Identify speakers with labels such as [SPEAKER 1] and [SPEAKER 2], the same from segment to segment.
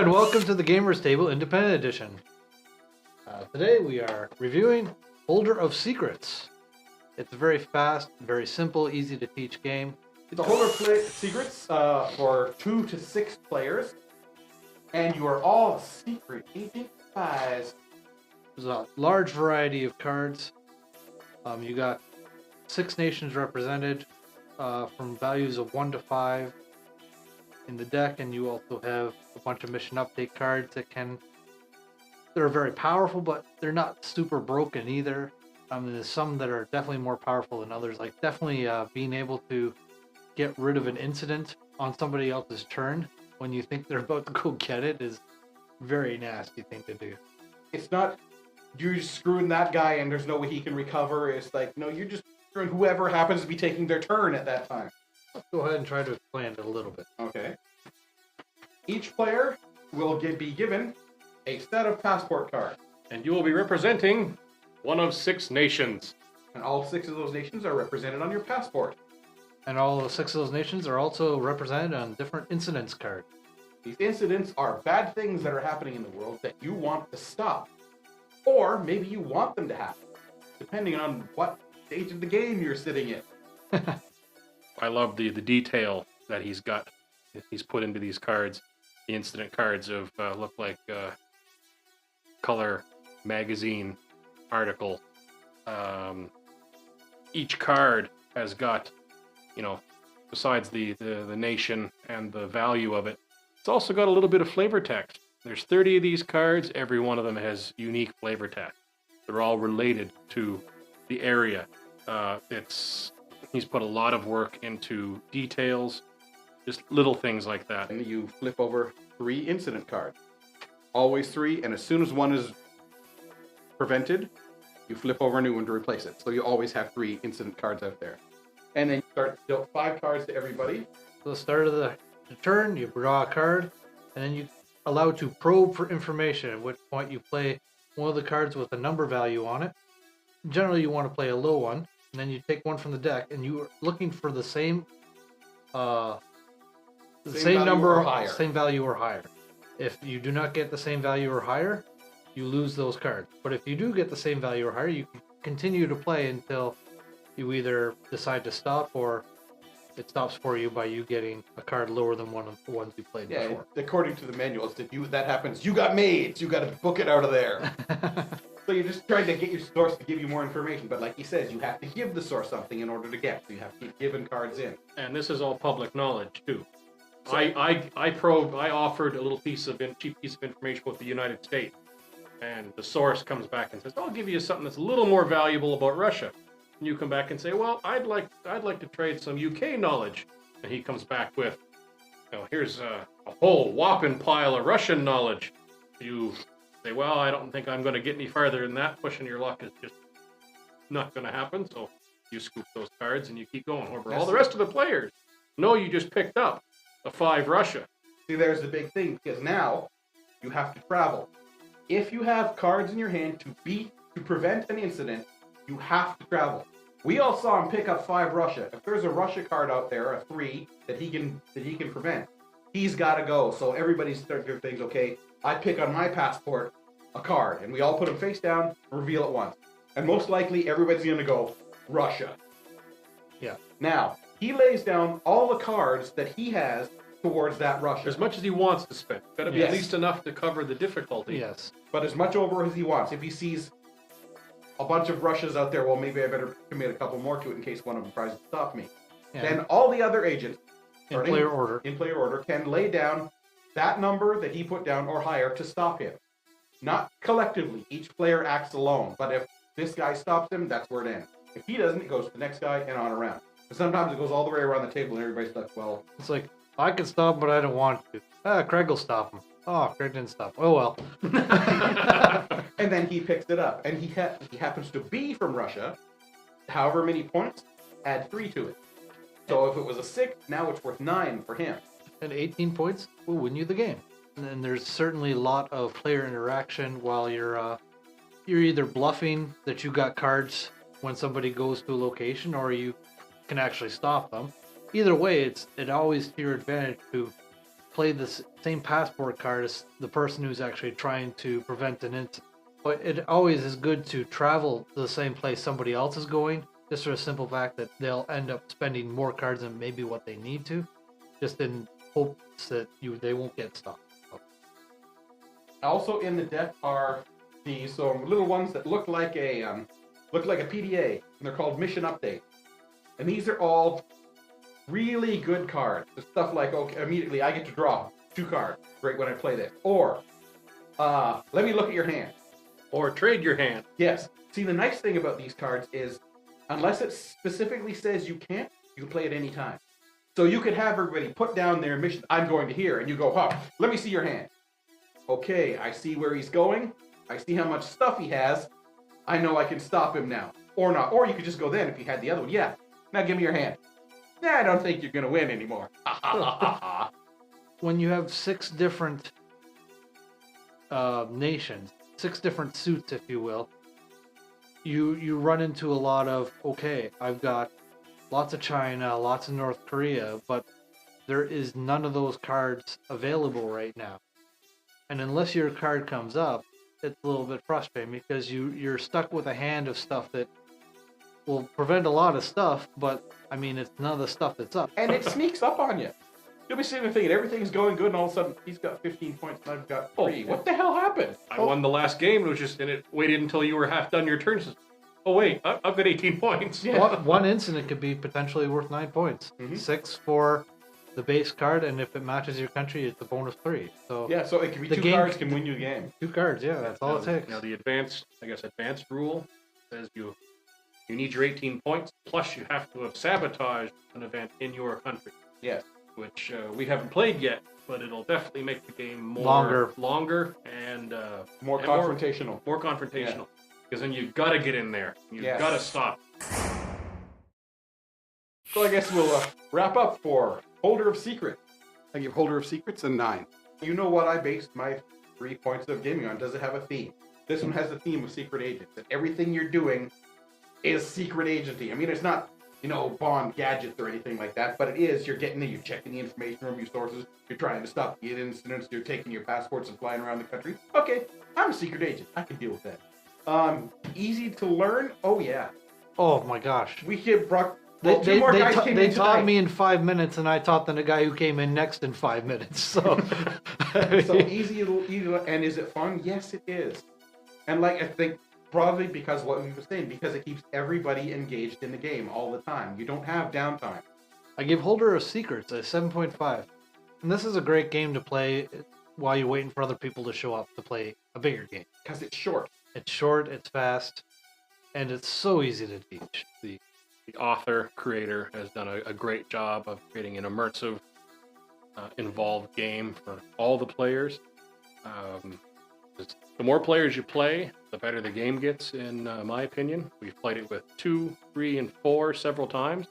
[SPEAKER 1] and welcome to the Gamers Table Independent Edition. Today we are reviewing Holder of Secrets. It's a very fast, very simple, easy to teach game.
[SPEAKER 2] It's a Holder of Secrets for 2 to 6 players, and you are all secret agent spies.
[SPEAKER 1] There's a large variety of cards. You got 6 nations represented from values of 1 to 5 in the deck, and you also have a bunch of mission update cards they're very powerful, but they're not super broken either. There's some that are definitely more powerful than others, like definitely being able to get rid of an incident on somebody else's turn when you think they're about to go get it is a very nasty thing to do.
[SPEAKER 2] It's not you're just screwing that guy and there's no way he can recover. It's like, no, you're just screwing whoever happens to be taking their turn at that time.
[SPEAKER 1] Let's go ahead and try to explain it a little bit.
[SPEAKER 2] Okay. Each player will be given a set of passport cards.
[SPEAKER 3] And you will be representing one of 6 nations.
[SPEAKER 2] And all 6 of those nations are represented on your passport.
[SPEAKER 1] And all 6 of those nations are also represented on different incidents cards.
[SPEAKER 2] These incidents are bad things that are happening in the world that you want to stop. Or maybe you want them to happen, depending on what stage of the game you're sitting in.
[SPEAKER 3] I love the detail that he's put into these cards. The incident cards look like color magazine article. Each card has got, besides the nation and the value of it, it's also got a little bit of flavor text. There's 30 of these cards. Every one of them has unique flavor text. They're all related to the area. He's put a lot of work into details, just little things like that.
[SPEAKER 2] And you flip over 3 incident cards. Always 3, and as soon as one is prevented, you flip over a new one to replace it. So you always have 3 incident cards out there. And then you start dealt 5 cards to everybody.
[SPEAKER 1] So the start of the turn, you draw a card, and then you allowed to probe for information, at which point you play one of the cards with a number value on it. Generally you want to play a low one, and then you take one from the deck, and you are looking for the same number
[SPEAKER 2] or higher.
[SPEAKER 1] Same value or higher. If you do not get the same value or higher, you lose those cards. But if you do get the same value or higher, you can continue to play until you either decide to stop or it stops for you by you getting a card lower than one of the ones you played before.
[SPEAKER 2] According to the manuals, if that happens, you got maids. You got to book it out of there. So you're just trying to get your source to give you more information. But like he says, you have to give the source something in order to get. So you have to keep giving cards in.
[SPEAKER 3] And this is all public knowledge too. So, I offered a little cheap piece of information about the United States, and the source comes back and says, "I'll give you something that's a little more valuable about Russia." And you come back and say, "Well, I'd like to trade some UK knowledge," and he comes back with, "Here's a whole whopping pile of Russian knowledge." You say, "Well, I don't think I'm going to get any farther than that. Pushing your luck is just not going to happen." So you scoop those cards and you keep going. However, all the rest of the players know you just picked up a 5 Russia.
[SPEAKER 2] See, there's the big thing, because now you have to travel. If you have cards in your hand to prevent an incident, you have to travel. We all saw him pick up 5 Russia. If there's a Russia card out there, a 3 that he can prevent, he's got to go. So everybody's starting to think, okay, I pick on my passport a card, and we all put them face down, reveal it once, and most likely everybody's going to go Russia.
[SPEAKER 1] Yeah.
[SPEAKER 2] Now he lays down all the cards that he has towards that Russia.
[SPEAKER 3] As much as he wants to spend. Got to be at least enough to cover the difficulty.
[SPEAKER 1] Yes.
[SPEAKER 2] But as much over as he wants. If he sees a bunch of Russias out there, well, maybe I better commit a couple more to it in case one of them tries to stop me. Yeah. Then all the other agents
[SPEAKER 1] in player order
[SPEAKER 2] can lay down that number that he put down or higher to stop him. Not collectively. Each player acts alone. But if this guy stops him, that's where it ends. If he doesn't, it goes to the next guy and on around. But sometimes it goes all the way around the table and everybody's like, well...
[SPEAKER 1] It's like, I can stop him, but I don't want to. Craig will stop him. Oh, Craig didn't stop. Oh, well.
[SPEAKER 2] And then he picks it up. And he happens to be from Russia. However many points, add 3 to it. So if it was a 6, now it's worth 9 for him.
[SPEAKER 1] And 18 points will win you the game. And then there's certainly a lot of player interaction while you're either bluffing that you got cards when somebody goes to a location, or you can actually stop them. Either way, it always to your advantage to play the same passport card as the person who's actually trying to prevent an incident. But it always is good to travel to the same place somebody else is going, just for the simple fact that they'll end up spending more cards than maybe what they need to, just in hopes that they won't get stuck.
[SPEAKER 2] Also in the deck are these little ones that look like a PDA, and they're called Mission Update. And these are all really good cards. There's stuff like, okay, immediately I get to draw 2 cards right when I play this. Or, let me look at your hand.
[SPEAKER 3] Or trade your hand.
[SPEAKER 2] Yes. See, the nice thing about these cards is, unless it specifically says you can't, you can play at any time. So you could have everybody put down their mission, I'm going to here, and you go, let me see your hand. Okay, I see where he's going. I see how much stuff he has. I know I can stop him now. Or not. Or you could just go then if you had the other one. Yeah. Now give me your hand. Nah, I don't think you're going to win anymore.
[SPEAKER 1] When you have 6 different nations, 6 different suits, if you will, you run into a lot of, okay, I've got lots of China, lots of North Korea, but there is none of those cards available right now. And unless your card comes up, it's a little bit frustrating because you're stuck with a hand of stuff that will prevent a lot of stuff, but I mean, it's none of the stuff that's up.
[SPEAKER 2] And it sneaks up on you. You'll be sitting there thinking everything's going good, and all of a sudden he's got 15 points and I've got 3. What the hell happened?
[SPEAKER 3] I won the last game. It was just, and it waited until you were half done your turn. Says, oh wait, I've got 18 points.
[SPEAKER 2] Yeah.
[SPEAKER 1] One incident could be potentially worth 9 points. 6 for the base card, and if it matches your country, it's a bonus 3. So
[SPEAKER 2] yeah, so it can be 2 cards can win you the game.
[SPEAKER 1] 2 cards, yeah, that's all it takes.
[SPEAKER 3] Now the advanced rule says you need your 18 points, plus you have to have sabotaged an event in your country.
[SPEAKER 2] Yes.
[SPEAKER 3] Which we haven't played yet, but it'll definitely make the game more longer and
[SPEAKER 2] more confrontational.
[SPEAKER 3] More confrontational. Because then you've got to get in there. You've got to stop.
[SPEAKER 2] So I guess we'll wrap up for Holder of Secrets. I give Holder of Secrets a 9. You know what I based my 3 points of gaming on? Does it have a theme? This one has a theme of secret agents. And everything you're doing is secret agency. I mean, it's not, Bond gadgets or anything like that, but it is. You're getting there, you're checking the information from your sources, you're trying to stop the incidents, you're taking your passports and flying around the country. Okay, I'm a secret agent. I can deal with that. Easy to learn? Oh, yeah.
[SPEAKER 1] Oh, my gosh.
[SPEAKER 2] We get Brock.
[SPEAKER 1] They taught me in 5 minutes, and I taught the guy who came in next in 5 minutes. So,
[SPEAKER 2] so easy, and is it fun? Yes, it is. And I think probably because what we were saying, because it keeps everybody engaged in the game all the time. You don't have downtime.
[SPEAKER 1] I give Holder of Secrets a 7.5, and this is a great game to play while you're waiting for other people to show up to play a bigger game.
[SPEAKER 2] Because it's short.
[SPEAKER 1] It's short, it's fast, and it's so easy to teach.
[SPEAKER 3] The author-creator has done a great job of creating an immersive, involved game for all the players. The more players you play, the better the game gets, in my opinion. We've played it with 2, 3, and 4 several times.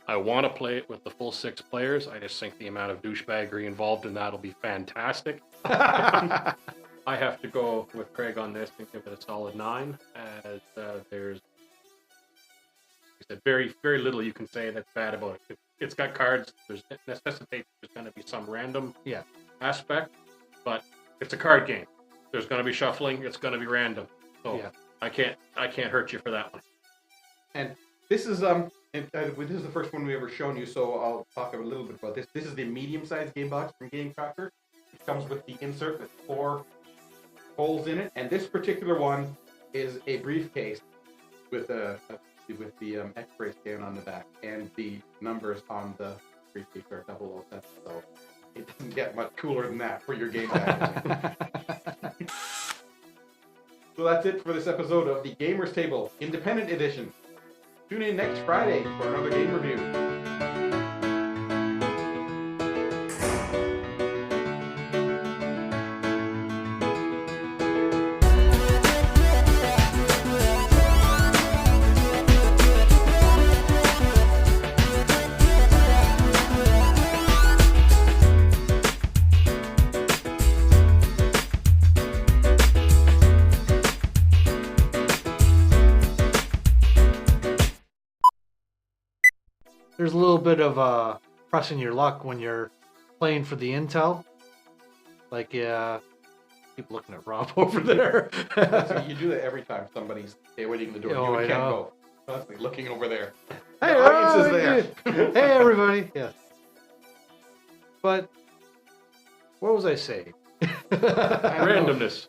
[SPEAKER 3] I want to play it with the full 6 players. I just think the amount of douchebaggery involved in that will be fantastic. I have to go with Craig on this and give it a solid 9, as there's very, very little you can say that's bad about it. It's got cards. There's going to be some random aspect, but it's a card game. There's going to be shuffling. It's going to be random. So I can't hurt you for that one.
[SPEAKER 2] And this is this is the first one we've ever shown you, so I'll talk a little bit about this. This is the medium-sized game box from Game Crafter. It comes with the insert with 4 holes in it, and this particular one is a briefcase with the X-ray scan on the back, and the numbers on the briefcase are 007. So it doesn't get much cooler than that for your game packaging. So that's it for this episode of the Gamers Table Independent Edition. Tune in next Friday for another game review.
[SPEAKER 1] There's a little bit of pressing your luck when you're playing for the intel. Like, yeah, keep looking at Rob over there.
[SPEAKER 2] So you do that every time somebody's waiting the door.
[SPEAKER 1] Oh,
[SPEAKER 2] You
[SPEAKER 1] I
[SPEAKER 2] can't
[SPEAKER 1] know.
[SPEAKER 2] go. Constantly looking over there.
[SPEAKER 1] Hey,
[SPEAKER 2] The audience is
[SPEAKER 1] Rob,
[SPEAKER 2] there.
[SPEAKER 1] Hey, everybody. Yes. But what was I saying?
[SPEAKER 3] Randomness.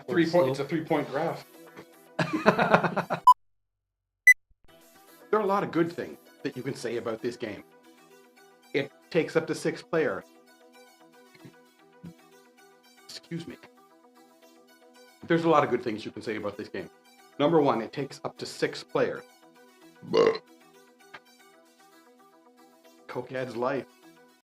[SPEAKER 2] It's a 3-point graph. There are a lot of good things that you can say about this game. It takes up to 6 players. Excuse me. There's a lot of good things you can say about this game. Number 1, it takes up to 6 players. Coke adds life.